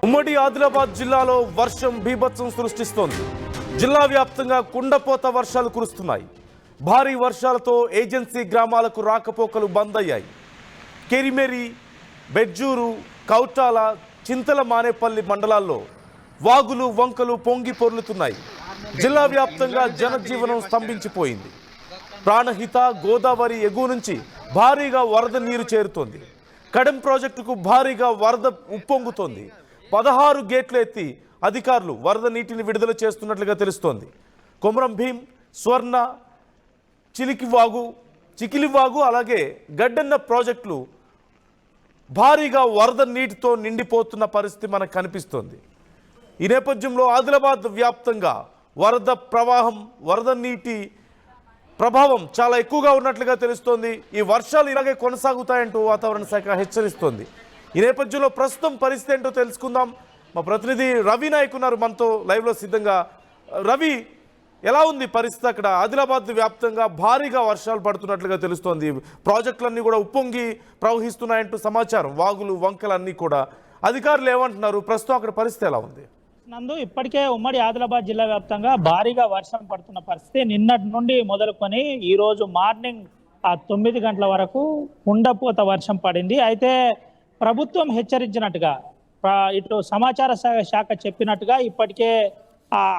ఉమ్మడి ఆదిలాబాద్ జిల్లాలో వర్షం బీభత్సం సృష్టిస్తోంది. జిల్లా వ్యాప్తంగా కుండపోత వర్షాలు కురుస్తున్నాయి. భారీ వర్షాలతో ఏజెన్సీ గ్రామాలకు రాకపోకలు బంద్ అయ్యాయి. కెరిమెరి, బెజ్జూరు, కౌటాల, చింతల మానేపల్లి మండలాల్లో వాగులు వంకలు పొంగి పొర్లుతున్నాయి. జిల్లా వ్యాప్తంగా జనజీవనం స్తంభించిపోయింది. ప్రాణహిత, గోదావరి ఎగువ నుంచి భారీగా వరద నీరు చేరుతోంది. కడెం ప్రాజెక్టుకు భారీగా వరద ఉప్పొంగుతోంది. 16 గేట్లు ఎత్తి అధికారులు వరద నీటిని విడుదల చేస్తున్నట్లుగా తెలుస్తోంది. కొమరం భీం, స్వర్ణ, చికిలివాగు అలాగే గడ్డన్న ప్రాజెక్టులు భారీగా వరద నీటితో నిండిపోతున్న పరిస్థితి మనకు కనిపిస్తోంది. ఈ నేపథ్యంలో ఆదిలాబాద్ వ్యాప్తంగా వరద నీటి ప్రభావం చాలా ఎక్కువగా ఉన్నట్లుగా తెలుస్తోంది. ఈ వర్షాలు ఇలాగే కొనసాగుతాయంటూ వాతావరణ శాఖ హెచ్చరిస్తోంది. ఈ నేపథ్యంలో ప్రస్తుతం పరిస్థితి ఏంటో తెలుసుకుందాం. మా ప్రతినిధి రవి నాయక్ ఉన్నారు మనతో లైవ్లో సిద్ధంగా. రవి, ఎలా ఉంది పరిస్థితి అక్కడ? ఆదిలాబాద్ వ్యాప్తంగా భారీగా వర్షాలు పడుతున్నట్లుగా తెలుస్తోంది. ప్రాజెక్టులన్నీ కూడా ఉప్పొంగి ప్రవహిస్తున్నాయంటూ సమాచారం. వాగులు వంకలన్నీ కూడా. అధికారులు ఏమంటున్నారు? ప్రస్తుతం అక్కడ పరిస్థితి ఎలా ఉంది? నందు, ఇప్పటికే ఉమ్మడి ఆదిలాబాద్ జిల్లా వ్యాప్తంగా భారీగా వర్షం పడుతున్న పరిస్థితి. నిన్నటి నుండి మొదలుకొని ఈ రోజు మార్నింగ్ 9 గంటల వరకు కుండపోత వర్షం పడింది. అయితే ప్రభుత్వం హెచ్చరించినట్టుగా, ఇటు సమాచార శాఖ చెప్పినట్టుగా ఇప్పటికే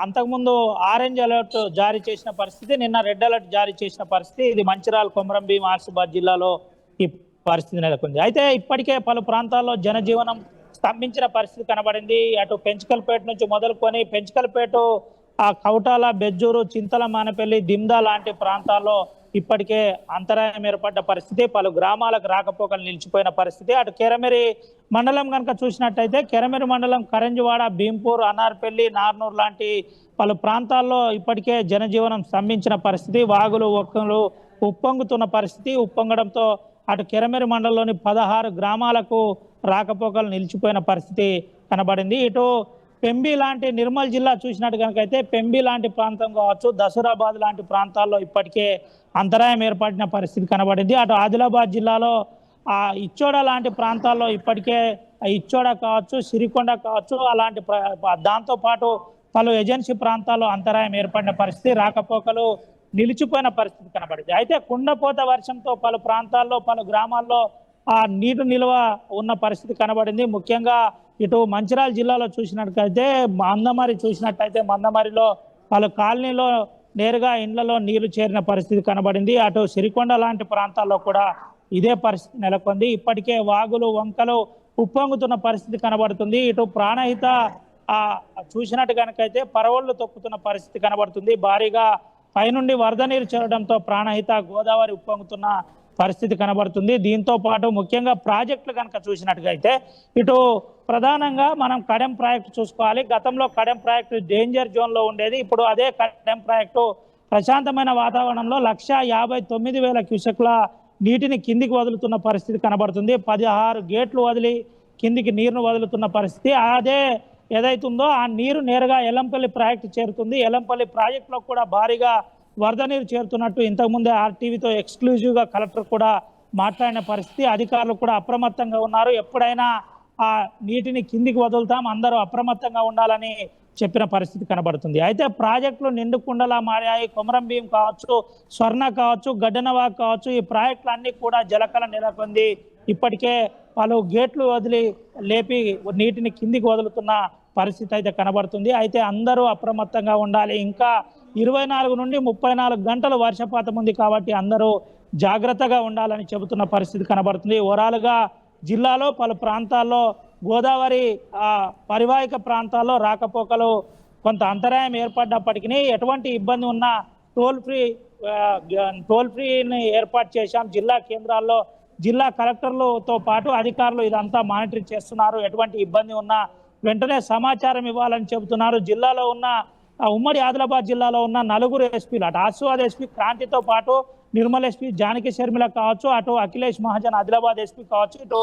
అంతకుముందు ఆరెంజ్ అలర్ట్ జారీ చేసిన పరిస్థితి, నిన్న రెడ్ అలర్ట్ జారీ చేసిన పరిస్థితి. ఇది మంచిర్యాల, కొమరం భీం, ఆసిఫాబాద్ జిల్లాలో ఈ పరిస్థితి నెలకొంది. అయితే ఇప్పటికే పలు ప్రాంతాల్లో జనజీవనం స్తంభించిన పరిస్థితి కనబడింది. అటు పెంచుకల్పేట నుంచి మొదలుకొని పెంచుకల్పేట, కౌటాల, బెజ్జూరు, చింతల మానేపల్లి, దిమ్దా లాంటి ప్రాంతాల్లో ఇప్పటికే అంతరాయం ఏర్పడ్డ పరిస్థితి. పలు గ్రామాలకు రాకపోకలు నిలిచిపోయిన పరిస్థితి. అటు కెరమెరి మండలం కనుక చూసినట్టయితే కెరమెరి మండలం కరంజివాడ, భీంపూర్, అనార్పల్లి, నార్నూర్ లాంటి పలు ప్రాంతాల్లో ఇప్పటికే జనజీవనం స్తంభించిన పరిస్థితి. వాగులు ఒక్కలు ఉప్పొంగుతున్న పరిస్థితి. ఉప్పొంగడంతో అటు కెరమెరి మండలంలోని 16 గ్రామాలకు రాకపోకలు నిలిచిపోయిన పరిస్థితి కనబడింది. ఇటు పెంబి లాంటి నిర్మల్ జిల్లా చూసినట్టు కనుకైతే పెంబి లాంటి ప్రాంతం కావచ్చు, దసూరాబాద్ లాంటి ప్రాంతాల్లో ఇప్పటికే అంతరాయం ఏర్పడిన పరిస్థితి కనబడింది. అటు ఆదిలాబాద్ జిల్లాలో ఇచ్చోడ లాంటి ప్రాంతాల్లో ఇప్పటికే ఇచ్చోడ కావచ్చు, సిరికొండ కావచ్చు, అలాంటి దాంతోపాటు పలు ఏజెన్సీ ప్రాంతాల్లో అంతరాయం ఏర్పడిన పరిస్థితి, రాకపోకలు నిలిచిపోయిన పరిస్థితి కనబడింది. అయితే కుండపోత వర్షంతో పలు ప్రాంతాల్లో, పలు గ్రామాల్లో నీటి నిల్వ ఉన్న పరిస్థితి కనబడింది. ముఖ్యంగా ఇటు మంచిర్యాల జిల్లాలో చూసినట్టయితే మందమరిలో పలు కాలనీలో నేరుగా ఇండ్లలో నీళ్లు చేరిన పరిస్థితి కనబడింది. అటు సిరికొండ లాంటి ప్రాంతాల్లో కూడా ఇదే పరిస్థితి నెలకొంది. ఇప్పటికే వాగులు వంకలు ఉప్పొంగుతున్న పరిస్థితి కనబడుతుంది. ఇటు ప్రాణహిత చూసినట్టు కనుకైతే పరవళ్లు తొక్కుతున్న పరిస్థితి కనబడుతుంది. భారీగా పైనుండి వరద నీరు చేరడంతో ప్రాణహిత, గోదావరి ఉప్పొంగుతున్న పరిస్థితి కనబడుతుంది. దీంతో పాటు ముఖ్యంగా ప్రాజెక్టులు కనుక చూసినట్టుగా అయితే ఇటు ప్రధానంగా మనం కడెం ప్రాజెక్టు చూసుకోవాలి. గతంలో కడెం ప్రాజెక్టు డేంజర్ జోన్లో ఉండేది. ఇప్పుడు అదే కడెం ప్రాజెక్టు ప్రశాంతమైన వాతావరణంలో 1,59,000 క్యూసెక్ల నీటిని కిందికి వదులుతున్న పరిస్థితి కనబడుతుంది. 16 గేట్లు వదిలి కిందికి నీరును వదులుతున్న పరిస్థితి. అదే ఏదైతుందో ఆ నీరు నేరుగా ఎల్లంపల్లి ప్రాజెక్టు చేరుతుంది. ఎల్లంపల్లి ప్రాజెక్టులో కూడా భారీగా వరద నీరు చేరుతున్నట్టు ఇంతకుముందే ఆర్టీవీతో ఎక్స్క్లూజివ్గా కలెక్టర్ కూడా మాట్లాడిన పరిస్థితి. అధికారులు కూడా అప్రమత్తంగా ఉన్నారు. ఎప్పుడైనా ఆ నీటిని కిందికి వదులుతాం, అందరూ అప్రమత్తంగా ఉండాలని చెప్పిన పరిస్థితి కనబడుతుంది. అయితే ప్రాజెక్టులు నిండుకుండలా మారాయి. కొమరం భీం కావచ్చు, స్వర్ణ కావచ్చు, గడ్డనవాగ్ కావచ్చు, ఈ ప్రాజెక్టులన్నీ కూడా జలకళ నెలకొంది. ఇప్పటికే పలు గేట్లు వదిలి లేపి నీటిని కిందికి వదులుతున్న పరిస్థితి అయితే కనబడుతుంది. అయితే అందరూ అప్రమత్తంగా ఉండాలి. ఇంకా 24 నుండి 34 గంటలు వర్షపాతం ఉంది కాబట్టి అందరూ జాగ్రత్తగా ఉండాలని చెబుతున్న పరిస్థితి కనబడుతుంది. ఓవరాల్గా జిల్లాలో పలు ప్రాంతాల్లో గోదావరి పరివాహిక ప్రాంతాల్లో రాకపోకలు కొంత అంతరాయం ఏర్పడ్డప్పటికీ ఎటువంటి ఇబ్బంది ఉన్నా టోల్ ఫ్రీని ఏర్పాటు చేశాం. జిల్లా కేంద్రాల్లో జిల్లా కలెక్టర్లతో పాటు అధికారులు ఇదంతా మానిటరింగ్ చేస్తున్నారు. ఎటువంటి ఇబ్బంది ఉన్నా వెంటనే సమాచారం ఇవ్వాలని చెబుతున్నారు. జిల్లాలో ఉన్న ఉమ్మడి ఆదిలాబాద్ జిల్లాలో ఉన్న 4 ఎస్పీలు, అటు ఆసిఫాబాద్ ఎస్పీ క్రాంతితో పాటు నిర్మల్ ఎస్పీ జానకి శర్మిల కావచ్చు, అటు అఖిలేష్ మహాజన్ ఆదిలాబాద్ ఎస్పీ కావచ్చు, ఇటు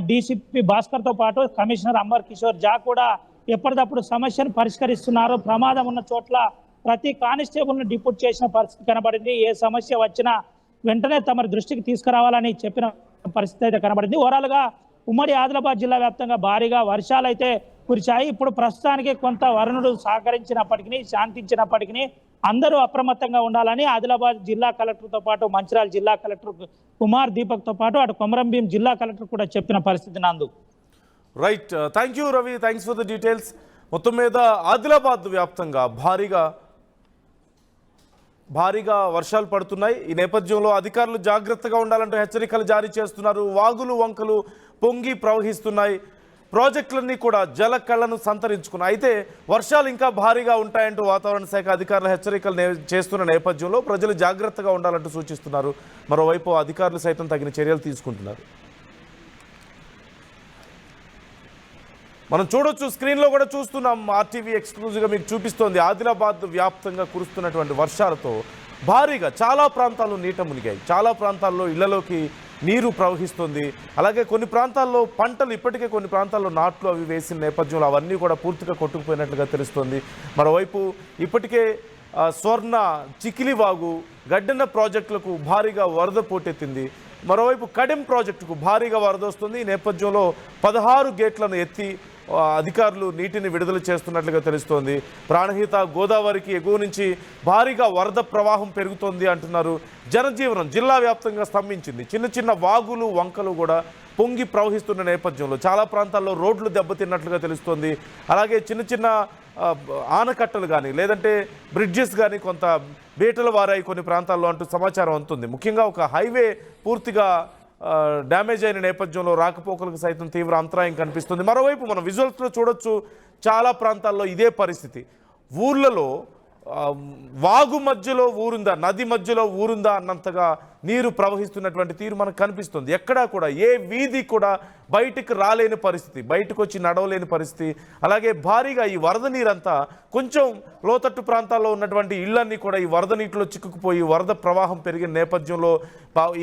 డీసీపీ భాస్కర్తో పాటు కమిషనర్ అంబర్ కిషోర్ జా కూడా ఎప్పటికప్పుడు సమస్యను పరిష్కరిస్తున్నారు. ప్రమాదం ఉన్న చోట్ల ప్రతి కానిస్టేబుల్ను డిప్యూట్ చేసిన పరిస్థితి కనబడింది. ఏ సమస్య వచ్చినా వెంటనే తమ దృష్టికి తీసుకురావాలని చెప్పిన పరిస్థితి అయితే కనబడింది. ఓవరాల్గా ఉమ్మడి ఆదిలాబాద్ జిల్లా వ్యాప్తంగా భారీగా వర్షాలు అయితే కురిశాయి. ఇప్పుడు ప్రస్తుతానికి కొంత వరుణుడు సహకరించినప్పటికీ, శాంతించినప్పటికీ అందరూ అప్రమత్తంగా ఉండాలని ఆదిలాబాద్ జిల్లా కలెక్టర్తో పాటు మంచిర్యాల జిల్లా కలెక్టర్ కుమార్ దీపక్తో పాటు అటు కొమరంభీం జిల్లా కలెక్టర్ కూడా చెప్పిన పరిస్థితి నందు. Right, thank you Ravi, thanks for the details. మొత్తం మీద ఆదిలాబాద్ వ్యాప్తంగా భారీగా వర్షాలు పడుతున్నాయి. ఈ నేపథ్యంలో అధికారులు జాగ్రత్తగా ఉండాలంటూ హెచ్చరికలు జారీ చేస్తున్నారు. వాగులు వంకలు పొంగి ప్రవహిస్తున్నాయి. ప్రాజెక్టులన్నీ కూడా జల కళ్ళను సంతరించుకున్నాయి. అయితే వర్షాలు ఇంకా భారీగా ఉంటాయంటూ వాతావరణ శాఖ అధికారులు హెచ్చరికలు చేస్తున్న నేపథ్యంలో ప్రజలు జాగ్రత్తగా ఉండాలంటూ సూచిస్తున్నారు. మరోవైపు అధికారులు సైతం తగిన చర్యలు తీసుకుంటున్నారు. మనం చూడొచ్చు, స్క్రీన్లో కూడా చూస్తున్నాం, ఆర్టీవీ ఎక్స్క్లూజివ్గా మీకు చూపిస్తోంది. ఆదిలాబాద్ వ్యాప్తంగా కురుస్తున్నటువంటి వర్షాలతో భారీగా చాలా ప్రాంతాల్లో నీట మునిగాయి. చాలా ప్రాంతాల్లో ఇళ్లలోకి నీరు ప్రవహిస్తుంది. అలాగే కొన్ని ప్రాంతాల్లో పంటలు ఇప్పటికే కొన్ని ప్రాంతాల్లో నాట్లు అవి వేసిన నేపథ్యంలో అవన్నీ కూడా పూర్తిగా కొట్టుకుపోయినట్లుగా తెలుస్తోంది. మరోవైపు ఇప్పటికే స్వర్ణ, చికిలి వాగు, గడ్డెన్న ప్రాజెక్టులకు భారీగా వరద పోటెత్తింది. మరోవైపు కడెం ప్రాజెక్టుకు భారీగా వరద వస్తుంది. ఈ నేపథ్యంలో 16 గేట్లను ఎత్తి అధికారులు నీటిని విడుదల చేస్తున్నట్లుగా తెలుస్తోంది. ప్రాణహిత గోదావరికి ఎగువ నుంచి భారీగా వరద ప్రవాహం పెరుగుతోంది అంటున్నారు. జనజీవనం జిల్లా వ్యాప్తంగా స్తంభించింది. చిన్న చిన్న వాగులు వంకలు కూడా పొంగి ప్రవహిస్తున్న నేపథ్యంలో చాలా ప్రాంతాల్లో రోడ్లు దెబ్బతిన్నట్లుగా తెలుస్తోంది. అలాగే చిన్న చిన్న ఆనకట్టలు కానీ లేదంటే బ్రిడ్జెస్ కానీ కొంత బీటలు వారాయి కొన్ని ప్రాంతాల్లో అంటూ సమాచారం అందుతుంది. ముఖ్యంగా ఒక హైవే పూర్తిగా డ్యామేజ్ అయిన నేపథ్యంలో రాకపోకలకు సైతం తీవ్ర అంతరాయం కనిపిస్తుంది. మరోవైపు మనం విజువల్స్లో చూడొచ్చు, చాలా ప్రాంతాల్లో ఇదే పరిస్థితి. ఊర్లలో వాగు మధ్యలో ఊరుందా, నది మధ్యలో ఊరుందా అన్నంతగా నీరు ప్రవహిస్తున్నటువంటి తీరు మనకు కనిపిస్తుంది. ఎక్కడా కూడా ఏ వీధి కూడా బయటకు రాలేని పరిస్థితి, బయటకు వచ్చి నడవలేని పరిస్థితి. అలాగే భారీగా ఈ వరద నీరంతా కొంచెం లోతట్టు ప్రాంతాల్లో ఉన్నటువంటి ఇళ్లన్నీ కూడా ఈ వరద నీటిలో చిక్కుకుపోయి వరద ప్రవాహం పెరిగిన నేపథ్యంలో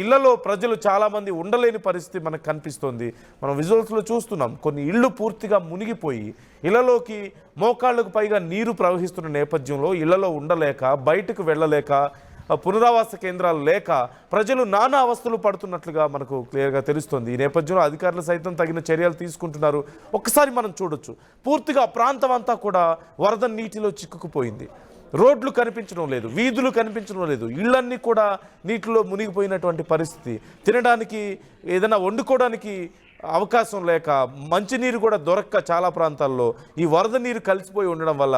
ఇళ్లలో ప్రజలు చాలామంది ఉండలేని పరిస్థితి మనకు కనిపిస్తుంది. మనం విజువల్స్లో చూస్తున్నాం, కొన్ని ఇళ్ళు పూర్తిగా మునిగిపోయి ఇళ్లలోకి మోకాళ్ళకు పైగా నీరు ప్రవహిస్తున్న నేపథ్యంలో ఇళ్లలో ఉండలేక, బయటకు వెళ్ళలేక, పునరావాస కేంద్రాలు లేక ప్రజలు నానా అవస్థలు పడుతున్నట్లుగా మనకు క్లియర్గా తెలుస్తుంది. ఈ నేపథ్యంలో అధికారులు సైతం తగిన చర్యలు తీసుకుంటున్నారు. ఒక్కసారి మనం చూడొచ్చు, పూర్తిగా ప్రాంతం అంతా కూడా వరద నీటిలో చిక్కుకుపోయింది. రోడ్లు కనిపించడం లేదు, వీధులు కనిపించడం లేదు, ఇళ్ళన్నీ కూడా నీటిలో మునిగిపోయినటువంటి పరిస్థితి. తినడానికి ఏదైనా వండుకోవడానికి అవకాశం లేక, మంచినీరు కూడా దొరక్క చాలా ప్రాంతాల్లో ఈ వరద నీరు కలిసిపోయి ఉండడం వల్ల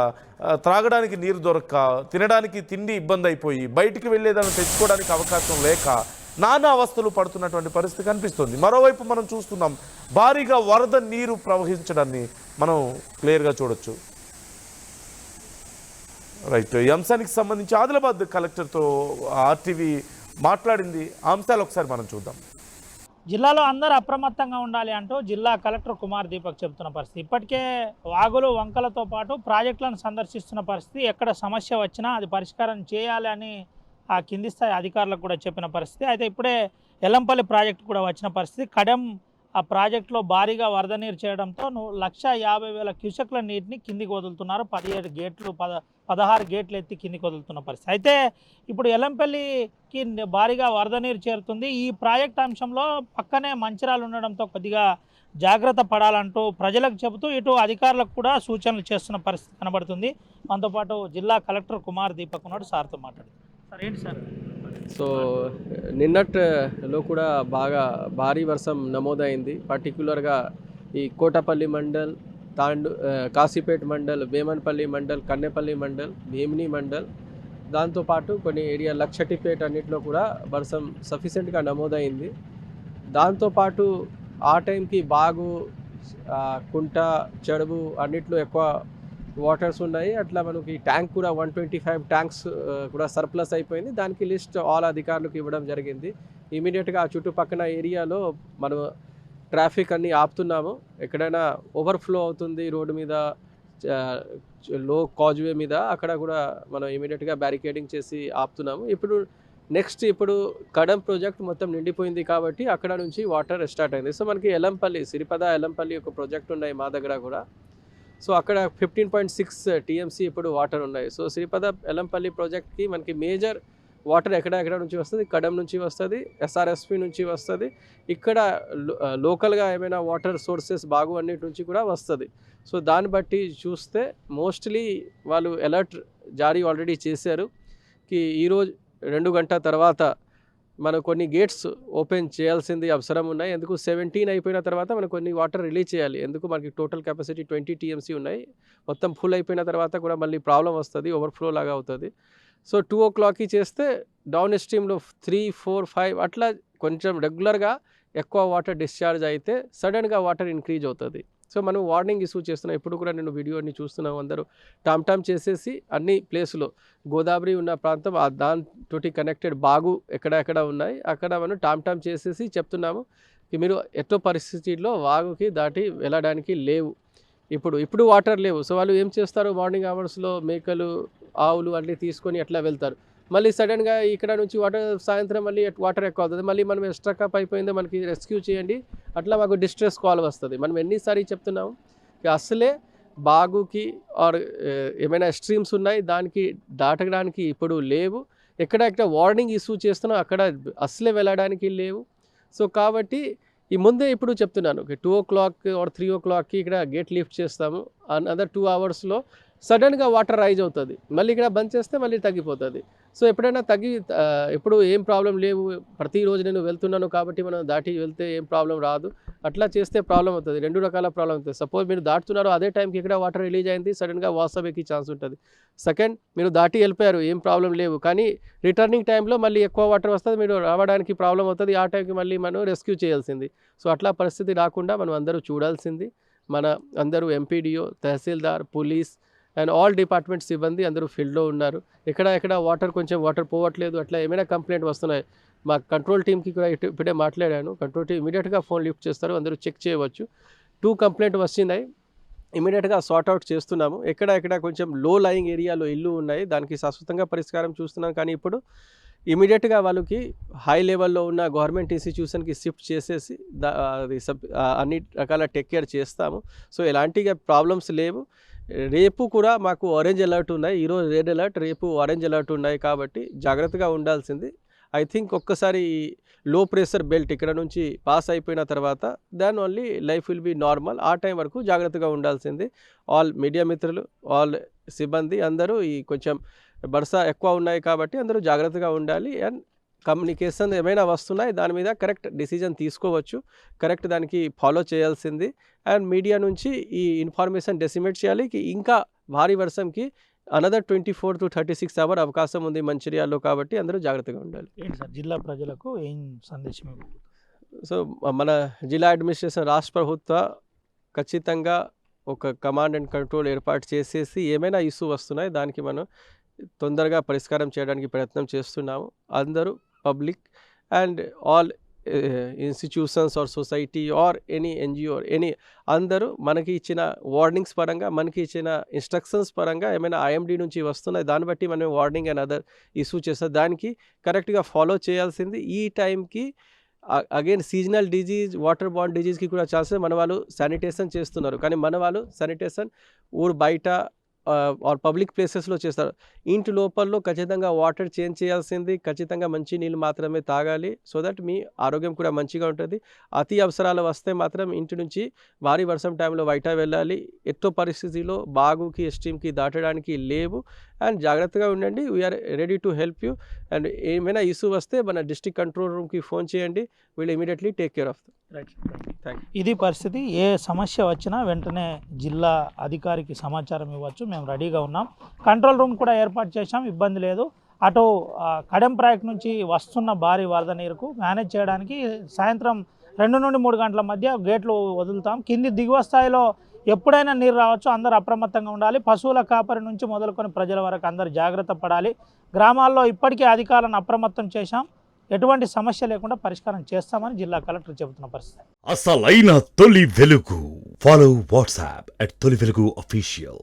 త్రాగడానికి నీరు దొరక్క, తినడానికి తిండి ఇబ్బంది అయిపోయి, బయటికి వెళ్ళేదాన్ని తెచ్చుకోవడానికి అవకాశం లేక నానా అవస్థలు పడుతున్నటువంటి పరిస్థితి కనిపిస్తుంది. మరోవైపు మనం చూస్తున్నాం, భారీగా వరద నీరు ప్రవహించడాన్ని మనం క్లియర్గా చూడొచ్చు. రైట్, ఈ అంశానికి సంబంధించి ఆదిలాబాద్ కలెక్టర్తో ఆర్టీవీ మాట్లాడింది. ఆ అంశాలు ఒకసారి మనం చూద్దాం. జిల్లాలో అందరూ అప్రమత్తంగా ఉండాలి అంటూ జిల్లా కలెక్టర్ కుమార్ దీపక్ చెబుతున్న పరిస్థితి. ఇప్పటికే వాగులు వంకలతో పాటు ప్రాజెక్టులను సందర్శిస్తున్న పరిస్థితి. ఎక్కడ సమస్య వచ్చినా అది పరిష్కారం చేయాలి అని ఆ కింది స్థాయి అధికారులకు కూడా చెప్పిన పరిస్థితి. అయితే ఇప్పుడే ఎల్లంపల్లి ప్రాజెక్టు కూడా వచ్చిన పరిస్థితి. కడెం ఆ ప్రాజెక్టులో భారీగా వరద నీరు చేయడంతో 1,50,000 క్యూసెక్ల నీటిని కిందికి వదులుతున్నారు. 16 గేట్లు ఎత్తి కిందికి వదులుతున్న పరిస్థితి. అయితే ఇప్పుడు ఎల్లంపల్లికి భారీగా వరద నీరు చేరుతుంది. ఈ ప్రాజెక్ట్ అంశంలో పక్కనే మంచిర్యాల ఉండడంతో కొద్దిగా జాగ్రత్త పడాలంటూ ప్రజలకు చెబుతూ ఇటు అధికారులకు కూడా సూచనలు చేస్తున్న పరిస్థితి కనబడుతుంది. మనతో పాటు జిల్లా కలెక్టర్ కుమార్ దీపక్ ఉన్నాడు, సార్తో మాట్లాడు. సార్ ఏంటి సార్? సో నిన్నట్లో కూడా బాగా భారీ వర్షం నమోదైంది. పర్టిక్యులర్గా ఈ కోటపల్లి మండల్, కాశీపేట మండల్, వేమన్పల్లి మండల్, కన్నెపల్లి మండల్, భీమిని మండల్, దాంతోపాటు కొన్ని ఏరియా లక్షటిపేట అన్నింటిలో కూడా వర్షం సఫిషియెంట్గా నమోదైంది. దాంతోపాటు ఆ టైంకి బాగు, కుంట, చెడువు అన్నిట్లో ఎక్కువ వాటర్స్ ఉన్నాయి. అట్లా మనకి ట్యాంక్ కూడా 125 ట్యాంక్స్ కూడా సర్ప్లస్ అయిపోయింది. దానికి లిస్ట్ ఆల్ అధికారులకు ఇవ్వడం జరిగింది. ఇమీడియట్గా ఆ చుట్టుపక్కల ఏరియాలో మనం ట్రాఫిక్ అన్నీ ఆపుతున్నాము. ఎక్కడైనా ఓవర్ఫ్లో అవుతుంది రోడ్డు మీద, లో కాజ్వే మీద, అక్కడ కూడా మనం ఇమీడియట్గా బ్యారికేడింగ్ చేసి ఆపుతున్నాము. ఇప్పుడు కడెం ప్రాజెక్ట్ మొత్తం నిండిపోయింది కాబట్టి అక్కడ నుంచి వాటర్ స్టార్ట్ అయింది. సో మనకి ఎల్లంపల్లి, సిరిపద ఎల్లంపల్లి ఒక ప్రాజెక్ట్ ఉన్నాయి మా దగ్గర కూడా. సో అక్కడ 15.6 TMC ఇప్పుడు వాటర్ ఉన్నాయి. సో సిరిపద ఎల్లంపల్లి ప్రాజెక్ట్కి మనకి మేజర్ వాటర్ ఎక్కడ నుంచి వస్తుంది, కడెం నుంచి వస్తుంది, ఎస్ఆర్ఎస్పి నుంచి వస్తుంది, ఇక్కడ లోకల్గా ఏమైనా వాటర్ సోర్సెస్ బాగు అన్నిటి నుంచి కూడా వస్తుంది. సో దాన్ని బట్టి చూస్తే మోస్ట్లీ వాళ్ళు అలర్ట్ జారీ ఆల్రెడీ చేశారు ఈరోజు 2 గంటల తర్వాత మనం కొన్ని గేట్స్ ఓపెన్ చేయాల్సింది అవసరం ఉన్నాయి. ఎందుకు 17 అయిపోయిన తర్వాత మనం కొన్ని వాటర్ రిలీజ్ చేయాలి. ఎందుకు మనకి టోటల్ కెపాసిటీ 20 TMC ఉన్నాయి. మొత్తం ఫుల్ అయిపోయిన తర్వాత కూడా మళ్ళీ ప్రాబ్లం వస్తుంది, ఓవర్ఫ్లో లాగా అవుతుంది. సో 2 o'clockకి చేస్తే డౌన్ స్ట్రీమ్లో 3, 4, 5 అట్లా కొంచెం రెగ్యులర్గా ఎక్కువ వాటర్ డిశ్చార్జ్ అయితే సడన్గా వాటర్ ఇంక్రీజ్ అవుతుంది. సో మనం వార్నింగ్ ఇష్యూ చేస్తున్నాం. ఇప్పుడు కూడా నేను వీడియోని చూస్తున్నాం, అందరూ టామ్ చేసేసి అన్ని ప్లేస్లో గోదావరి ఉన్న ప్రాంతం దాంతో కనెక్టెడ్ బాగు ఎక్కడెక్కడ ఉన్నాయి అక్కడ మనం టామ్ చేసేసి చెప్తున్నాము మీరు ఎట్టో పరిస్థితిలో వాగుకి దాటి వెళ్ళడానికి లేవు. ఇప్పుడు వాటర్ లేవు. సో వాళ్ళు ఏం చేస్తారు, మార్నింగ్ అవర్స్లో మేకలు ఆవులు అన్నీ తీసుకొని అట్లా వెళ్తారు. మళ్ళీ సడన్గా ఇక్కడ నుంచి వాటర్ సాయంత్రం మళ్ళీ వాటర్ ఎక్కువ అవుతుంది, మళ్ళీ మనం ఎక్స్ట్రా కప్ అయిపోయింది మనకి రెస్క్యూ చేయండి, అట్లా మాకు డిస్ట్రెస్ కాల్ వస్తుంది. మనం ఎన్నిసార్లు చెప్తున్నాము అసలే బాగుకి ఆర్ ఏమైనా స్ట్రీమ్స్ ఉన్నాయి దానికి దాటడానికి ఇప్పుడు లేవు. ఎక్కడెక్కడ వార్నింగ్ ఇష్యూ చేస్తున్నాం అక్కడ అసలే వెళ్ళడానికి లేవు. సో కాబట్టి ఈ ముందే ఇప్పుడు చెప్తున్నాను 2 o'clock ఆర్ 3 o'clockకి ఇక్కడ గేట్ లిఫ్ట్ చేస్తాము. అనదర్ 2 hours సడన్గా వాటర్ రైజ్ అవుతుంది, మళ్ళీ ఇక్కడ బంద్ చేస్తే మళ్ళీ తగ్గిపోతుంది. సో ఎప్పుడైనా ఎప్పుడు ఏం ప్రాబ్లం లేవు, ప్రతిరోజు నేను వెళ్తున్నాను కాబట్టి మనం దాటి వెళ్తే ఏం ప్రాబ్లం రాదు, అట్లా చేస్తే ప్రాబ్లం అవుతుంది. 2 రకాల ప్రాబ్లం అవుతుంది. సపోజ్ మీరు దాటుతున్నారు అదే టైంకి ఇక్కడ వాటర్ రిలీజ్ అయింది, సడన్గా వాట్సాప్ ఎక్కి ఛాన్స్ ఉంటుంది. సెకండ్, మీరు దాటి వెళ్ళిపోయారు ఏం ప్రాబ్లం లేవు, కానీ రిటర్నింగ్ టైంలో మళ్ళీ ఎక్కువ వాటర్ వస్తుంది, మీరు రావడానికి ప్రాబ్లం అవుతుంది, ఆ టైంకి మళ్ళీ మనం రెస్క్యూ చేయాల్సింది. సో అట్లా పరిస్థితి రాకుండా మనం అందరూ చూడాల్సింది. మన అందరూ MPDO, tahsildar, police and all department సిబ్బంది అందరూ ఫీల్డ్లో ఉన్నారు. ఎక్కడ వాటర్ పోవట్లేదు అట్లా ఏమైనా కంప్లైంట్ వస్తున్నాయి, మా కంట్రోల్ టీమ్కి కూడా ఇప్పుడే మాట్లాడాను, కంట్రోల్ టీమ్ ఇమీడియట్గా ఫోన్ లిఫ్ట్ చేస్తారు, అందరూ చెక్ చేయవచ్చు. 2 కంప్లైంట్ వచ్చినాయి, ఇమీడియట్గా సార్ట్అవుట్ చేస్తున్నాము. ఎక్కడ కొంచెం లో లయింగ్ ఏరియాలో ఇల్లు ఉన్నాయి, దానికి శాశ్వతంగా పరిష్కారం చూస్తున్నాం. కానీ ఇప్పుడు ఇమీడియట్గా వాళ్ళకి హై లెవెల్లో ఉన్న గవర్నమెంట్ ఇన్స్టిట్యూషన్కి షిఫ్ట్ చేసేసి అన్ని రకాల టేక్ కేర్ చేస్తాము. సో ఎలాంటి ప్రాబ్లమ్స్ లేవు. రేపు కూడా మాకు ఆరెంజ్ అలర్ట్ ఉన్నాయి, ఈరోజు రెడ్ అలర్ట్, రేపు ఆరెంజ్ అలర్ట్ ఉన్నాయి కాబట్టి జాగ్రత్తగా ఉండాల్సింది. ఐ థింక్ ఒక్కసారి లో ప్రెషర్ బెల్ట్ ఇక్కడ నుంచి పాస్ అయిపోయిన తర్వాత దాని only life will be normal. ఆ టైం వరకు జాగ్రత్తగా ఉండాల్సింది. ఆల్ మీడియా మిత్రులు, ఆల్ సిబ్బంది అందరూ ఈ కొంచెం బర్సా ఎక్కువ ఉన్నాయి కాబట్టి అందరూ జాగ్రత్తగా ఉండాలి. అండ్ కమ్యూనికేషన్ ఏమైనా వస్తున్నాయి దాని మీద కరెక్ట్ డిసిజన్ తీసుకోవచ్చు, కరెక్ట్ దానికి ఫాలో చేయాల్సింది. అండ్ మీడియా నుంచి ఈ ఇన్ఫర్మేషన్ డెసిమేట్ చేయాలి ఇంకా భారీ వర్షంకి అనదర్ 24 to 36 hours అవకాశం ఉంది మంచిర్యాలలో కాబట్టి అందరూ జాగ్రత్తగా ఉండాలి. ఏంటి సార్ జిల్లా ప్రజలకు ఏం సందేశం? సో మన జిల్లా అడ్మినిస్ట్రేషన్, రాష్ట్ర ప్రభుత్వ ఖచ్చితంగా ఒక కమాండ్ అండ్ కంట్రోల్ ఏర్పాటు చేసేసి ఏమైనా ఇష్యూ వస్తున్నాయి దానికి మనం తొందరగా పరిష్కారం చేయడానికి ప్రయత్నం చేస్తున్నాము. అందరూ public and all institutions or society or any NGO any అందరూ మనకి ఇచ్చిన వార్నింగ్స్ పరంగా, మనకి ఇచ్చిన ఇన్స్ట్రక్షన్స్ పరంగా ఏమైనా IMD నుంచి వస్తున్నాయి దాన్ని బట్టి మనం వార్నింగ్ అండ్ అదర్ ఇష్యూ చేస్తాం, దానికి కరెక్ట్గా ఫాలో చేయాల్సింది. ఈ టైంకి అగైన్ సీజనల్ డిజీజ్, వాటర్ బాండ్ డిజీజ్కి కూడా ఛాన్సెస్. మన వాళ్ళు శానిటేషన్ చేస్తున్నారు కానీ మన వాళ్ళు శానిటేషన్ ఊరు బయట ఆర్ పబ్లిక్ ప్లేసెస్లో చేస్తారు. ఇంటి లోపల్లో ఖచ్చితంగా వాటర్ చేంజ్ చేయాల్సింది, ఖచ్చితంగా మంచి నీళ్ళు మాత్రమే తాగాలి. సో దట్ మీ ఆరోగ్యం కూడా మంచిగా ఉంటుంది. అతి అవసరాలు వస్తే మాత్రం ఇంటి నుంచి భారీ వర్షం టైంలో బయట వెళ్ళాలి. ఎట్టో పరిస్థితిలో బాగుకి స్ట్రీమ్కి దాటడానికి లేవు. అండ్ జాగ్రత్తగా ఉండండి. We are ready to help you. And ఏమైనా ఇష్యూ వస్తే మన డిస్ట్రిక్ట్ కంట్రోల్ రూమ్కి ఫోన్ చేయండి, వీళ్ళు ఇమీడియట్లీ టేక్ కేర్ ఆఫ్. ఇది పరిస్థితి. ఏ సమస్య వచ్చినా వెంటనే జిల్లా అధికారికి సమాచారం ఇవ్వచ్చు, మేము రెడీగా ఉన్నాం. కంట్రోల్ రూమ్ కూడా ఏర్పాటు చేశాం, ఇబ్బంది లేదు. అటు కడెం ప్రాజెక్ట్ నుంచి వస్తున్న భారీ వరద నీరుకు మేనేజ్ చేయడానికి సాయంత్రం 2 నుండి 3 గంటల మధ్య గేట్లు వదులుతాం. కింది దిగువ స్థాయిలో ఎప్పుడైనా నీరు రావచ్చు, అందరూ అప్రమత్తంగా ఉండాలి. పశువుల కాపరి నుంచి మొదలుకొని ప్రజల వరకు అందరూ జాగ్రత్త పడాలి. గ్రామాల్లో ఇప్పటికే అధికారులను అప్రమత్తం చేశాం, ఎటువంటి సమస్య లేకుండా పరిష్కారం చేస్తామని జిల్లా కలెక్టర్ చెబుతున్న పరిస్థితి. అసలైన తొలి వెలుగు. ఫాలో వాట్సాప్ @తొలి వెలుగు official.